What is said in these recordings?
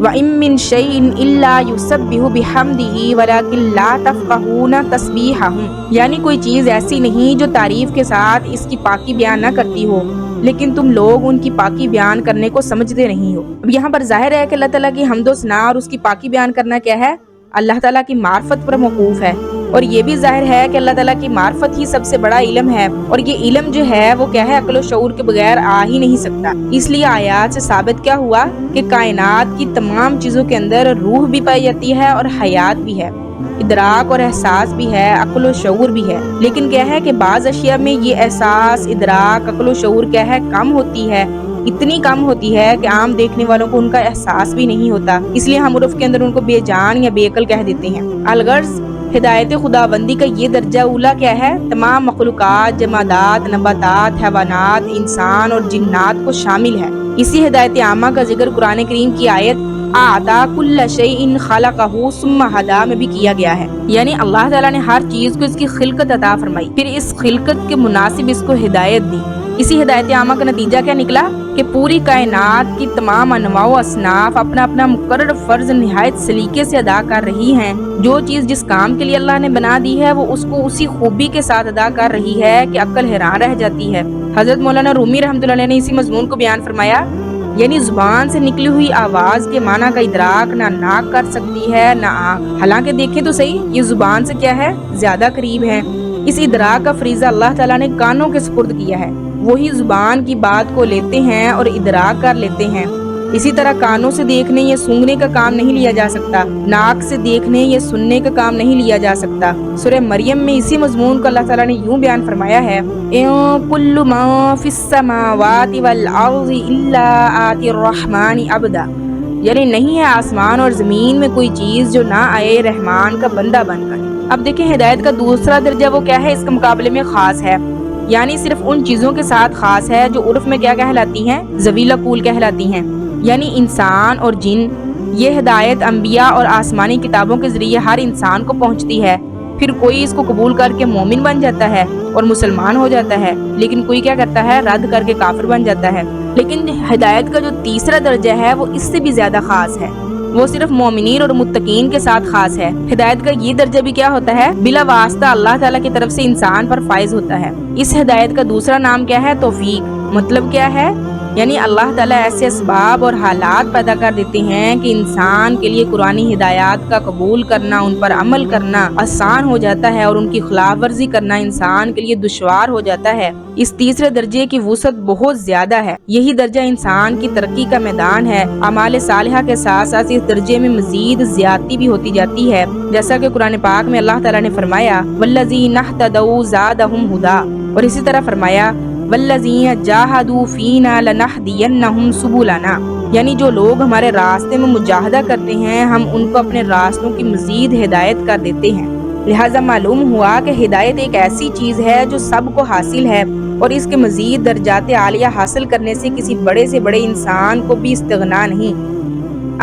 وَإِن مِّن شَيْءٍ إِلَّا يُسَبِّحُ بِحَمْدِهِ وَلَٰكِن لَّا تَفْقَهُونَ تَسْبِيحَهُم، یعنی کوئی چیز ایسی نہیں جو تعریف کے ساتھ اس کی پاکی بیان نہ کرتی ہو، لیکن تم لوگ ان کی پاکی بیان کرنے کو سمجھتے نہیں ہو۔ اب یہاں پر ظاہر ہے کہ اللہ تعالیٰ کی حمد و ثنا اور اس کی پاکی بیان کرنا کیا ہے؟ اللہ تعالیٰ کی معرفت پر موقوف ہے، اور یہ بھی ظاہر ہے کہ اللہ تعالیٰ کی معرفت ہی سب سے بڑا علم ہے، اور یہ علم جو ہے وہ کیا ہے؟ عقل و شعور کے بغیر آ ہی نہیں سکتا۔ اس لیے آیات سے ثابت کیا ہوا کہ کائنات کی تمام چیزوں کے اندر روح بھی پائی جاتی ہے اور حیات بھی ہے، ادراک اور احساس بھی ہے، عقل و شعور بھی ہے، لیکن کیا ہے کہ بعض اشیاء میں یہ احساس، ادراک، عقل و شعور کیا ہے؟ کم ہوتی ہے، اتنی کم ہوتی ہے کہ عام دیکھنے والوں کو ان کا احساس بھی نہیں ہوتا، اس لیے ہم عرف کے اندر ان کو بے جان یا بے عقل کہہ دیتے ہیں۔ الغرض ہدایت خداوندی کا یہ درجہ اولا کیا ہے؟ تمام مخلوقات، جمادات، نباتات، حیوانات، انسان اور جنات کو شامل ہے۔ اسی ہدایت عامہ کا ذکر قرآن کریم کی آیت اعطا کل شیء خلقہ ثم ہدی میں بھی کیا گیا ہے، یعنی اللہ تعالیٰ نے ہر چیز کو اس کی خلقت عطا فرمائی، پھر اس خلقت کے مناسب اس کو ہدایت دی۔ اسی ہدایت عامہ کا نتیجہ کیا نکلا کہ پوری کائنات کی تمام انواع و اصناف اپنا اپنا مقرر فرض نہایت سلیقے سے ادا کر رہی ہیں۔ جو چیز جس کام کے لیے اللہ نے بنا دی ہے وہ اس کو اسی خوبی کے ساتھ ادا کر رہی ہے کہ عقل حیران رہ جاتی ہے۔ حضرت مولانا رومی رحمۃ اللہ علیہ نے اسی مضمون کو بیان فرمایا، یعنی زبان سے نکلی ہوئی آواز کے معنی کا ادراک نہ ناک کر سکتی ہے نہ آنکھ، حالانکہ دیکھیں تو صحیح یہ زبان سے کیا ہے؟ زیادہ قریب ہے۔ اس ادراک کا فریضہ اللہ تعالیٰ نے کانوں کے سپرد کیا ہے، وہی زبان کی بات کو لیتے ہیں اور ادراک کر لیتے ہیں۔ اسی طرح کانوں سے دیکھنے یا سونگنے کا کام نہیں لیا جا سکتا، ناک سے دیکھنے یا سننے کا کام نہیں لیا جا سکتا۔ سورہ مریم میں اسی مضمون کو اللہ تعالیٰ نے یوں بیان فرمایا ہے، اِن کُلُّ مَن فِی السَّمَاوَاتِ وَالْأَرْضِ إِلَّا آتِی الرَّحْمَنِ عَبْدًا، یعنی نہیں ہے آسمان اور زمین میں کوئی چیز جو نہ آئے رحمان کا بندہ بن کر۔ اب دیکھیں ہدایت کا دوسرا درجہ وہ کیا ہے؟ اس کے مقابلے میں خاص ہے، یعنی صرف ان چیزوں کے ساتھ خاص ہے جو عرف میں کیا کہلاتی ہیں؟ ذویل عقول کہلاتی ہیں، یعنی انسان اور جن۔ یہ ہدایت انبیاء اور آسمانی کتابوں کے ذریعے ہر انسان کو پہنچتی ہے، پھر کوئی اس کو قبول کر کے مومن بن جاتا ہے اور مسلمان ہو جاتا ہے، لیکن کوئی کیا کرتا ہے؟ رد کر کے کافر بن جاتا ہے۔ لیکن ہدایت کا جو تیسرا درجہ ہے وہ اس سے بھی زیادہ خاص ہے، وہ صرف مومنین اور متقین کے ساتھ خاص ہے۔ ہدایت کا یہ درجہ بھی کیا ہوتا ہے؟ بلا واسطہ اللہ تعالیٰ کی طرف سے انسان پر فائز ہوتا ہے۔ اس ہدایت کا دوسرا نام کیا ہے؟ توفیق۔ مطلب کیا ہے؟ یعنی اللہ تعالیٰ ایسے اسباب اور حالات پیدا کر دیتے ہیں کہ انسان کے لیے قرآنی ہدایات کا قبول کرنا، ان پر عمل کرنا آسان ہو جاتا ہے اور ان کی خلاف ورزی کرنا انسان کے لیے دشوار ہو جاتا ہے۔ اس تیسرے درجے کی وسعت بہت زیادہ ہے، یہی درجہ انسان کی ترقی کا میدان ہے۔ اعمال صالحہ کے ساتھ ساتھ اس درجے میں مزید زیادتی بھی ہوتی جاتی ہے، جیسا کہ قرآن پاک میں اللہ تعالیٰ نے فرمایا والذین اہتدوا زادہم ہدی، اور اسی طرح فرمایا والذین جاہدوا فینا لنہدینہم سبلنا، یعنی جو لوگ ہمارے راستے میں مجاہدہ کرتے ہیں ہم ان کو اپنے راستوں کی مزید ہدایت کر دیتے ہیں۔ لہٰذا معلوم ہوا کہ ہدایت ایک ایسی چیز ہے جو سب کو حاصل ہے، اور اس کے مزید درجات عالیہ حاصل کرنے سے کسی بڑے سے بڑے انسان کو بھی استغنا نہیں۔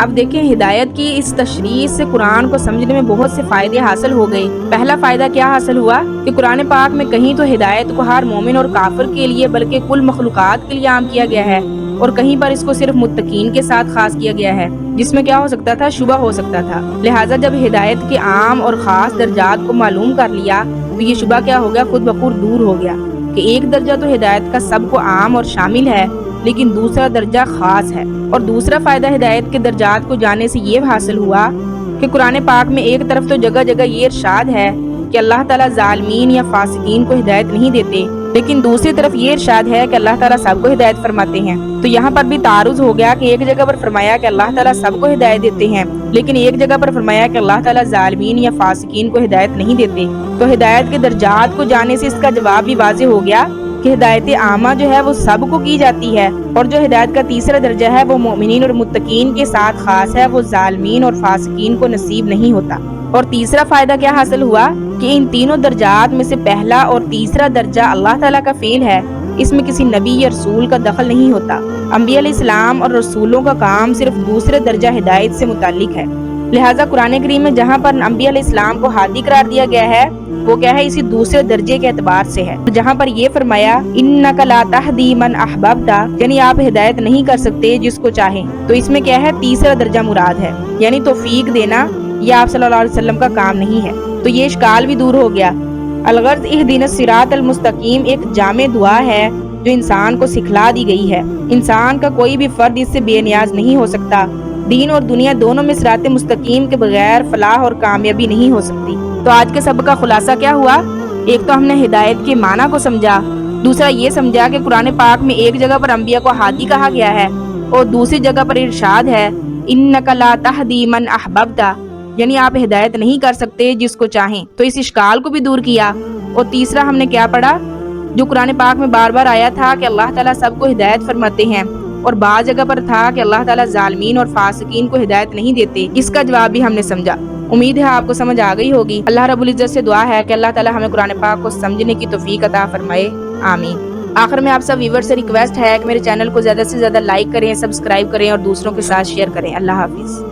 اب دیکھیں ہدایت کی اس تشریح سے قرآن کو سمجھنے میں بہت سے فائدے حاصل ہو گئے۔ پہلا فائدہ کیا حاصل ہوا کہ قرآن پاک میں کہیں تو ہدایت کو ہر مومن اور کافر کے لیے بلکہ کل مخلوقات کے لیے عام کیا گیا ہے، اور کہیں پر اس کو صرف متقین کے ساتھ خاص کیا گیا ہے، جس میں کیا ہو سکتا تھا؟ شبہ ہو سکتا تھا۔ لہٰذا جب ہدایت کے عام اور خاص درجات کو معلوم کر لیا تو یہ شبہ کیا ہو گیا؟ خود بخود دور ہو گیا کہ ایک درجہ تو ہدایت کا سب کو عام اور شامل ہے، لیکن دوسرا درجہ خاص ہے۔ اور دوسرا فائدہ ہدایت کے درجات کو جاننے سے یہ حاصل ہوا کہ قرآن پاک میں ایک طرف تو جگہ جگہ یہ ارشاد ہے کہ اللہ تعالیٰ ظالمین یا فاسقین کو ہدایت نہیں دیتے، لیکن دوسری طرف یہ ارشاد ہے کہ اللہ تعالیٰ سب کو ہدایت فرماتے ہیں۔ تو یہاں پر بھی تعارض ہو گیا کہ ایک جگہ پر فرمایا کہ اللہ تعالیٰ سب کو ہدایت دیتے ہیں، لیکن ایک جگہ پر فرمایا کہ اللہ تعالیٰ ظالمین یا فاسقین کو ہدایت نہیں دیتے۔ تو ہدایت کے درجات کو جاننے سے اس کا جواب بھی واضح ہو گیا کہ ہدایت عامہ جو ہے وہ سب کو کی جاتی ہے، اور جو ہدایت کا تیسرا درجہ ہے وہ مومنین اور متقین کے ساتھ خاص ہے، وہ ظالمین اور فاسقین کو نصیب نہیں ہوتا۔ اور تیسرا فائدہ کیا حاصل ہوا کہ ان تینوں درجات میں سے پہلا اور تیسرا درجہ اللہ تعالیٰ کا فعل ہے، اس میں کسی نبی یا رسول کا دخل نہیں ہوتا۔ انبیاء علیہ السلام اور رسولوں کا کام صرف دوسرے درجہ ہدایت سے متعلق ہے۔ لہٰذا قرآن کریم میں جہاں پر انبیاء علیہ السلام کو ہادی قرار دیا گیا ہے وہ کیا ہے، اسی دوسرے درجے کے اعتبار سے ہے۔ جہاں پر یہ فرمایا انک لا تہدی من احببت، یعنی آپ ہدایت نہیں کر سکتے جس کو چاہیں، تو اس میں کیا ہے، تیسرا درجہ مراد ہے، یعنی توفیق دینا یہ آپ صلی اللہ علیہ وسلم کا کام نہیں ہے۔ تو یہ اشکال بھی دور ہو گیا۔ الغرض اہدنا الصراط المستقیم ایک جامع دعا ہے جو انسان کو سکھلا دی گئی ہے۔ انسان کا کوئی بھی فرد اس سے بے نیاز نہیں ہو سکتا۔ دین اور دنیا دونوں میں صراط مستقیم کے بغیر فلاح اور کامیابی نہیں ہو سکتی۔ تو آج کے سبق کا خلاصہ کیا ہوا؟ ایک تو ہم نے ہدایت کے معنی کو سمجھا، دوسرا یہ سمجھا کہ قرآن پاک میں ایک جگہ پر انبیاء کو ہادی کہا گیا ہے اور دوسری جگہ پر ارشاد ہے انک لا تہدی من احببت، یعنی آپ ہدایت نہیں کر سکتے جس کو چاہیں، تو اس اشکال کو بھی دور کیا۔ اور تیسرا ہم نے کیا پڑھا، جو قرآن پاک میں بار بار آیا تھا کہ اللہ تعالیٰ سب کو ہدایت فرماتے ہیں، اور بعض جگہ پر تھا کہ اللہ تعالیٰ ظالمین اور فاسقین کو ہدایت نہیں دیتے، اس کا جواب بھی ہم نے سمجھا۔ امید ہے آپ کو سمجھ آ گئی ہوگی۔ اللہ رب العزت سے دعا ہے کہ اللہ تعالیٰ ہمیں قرآن پاک کو سمجھنے کی توفیق عطا فرمائے، آمین۔ آخر میں آپ سب ویور سے ریکویسٹ ہے کہ میرے چینل کو زیادہ سے زیادہ لائک کریں، سبسکرائب کریں اور دوسروں کے ساتھ شیئر کریں۔ اللہ حافظ۔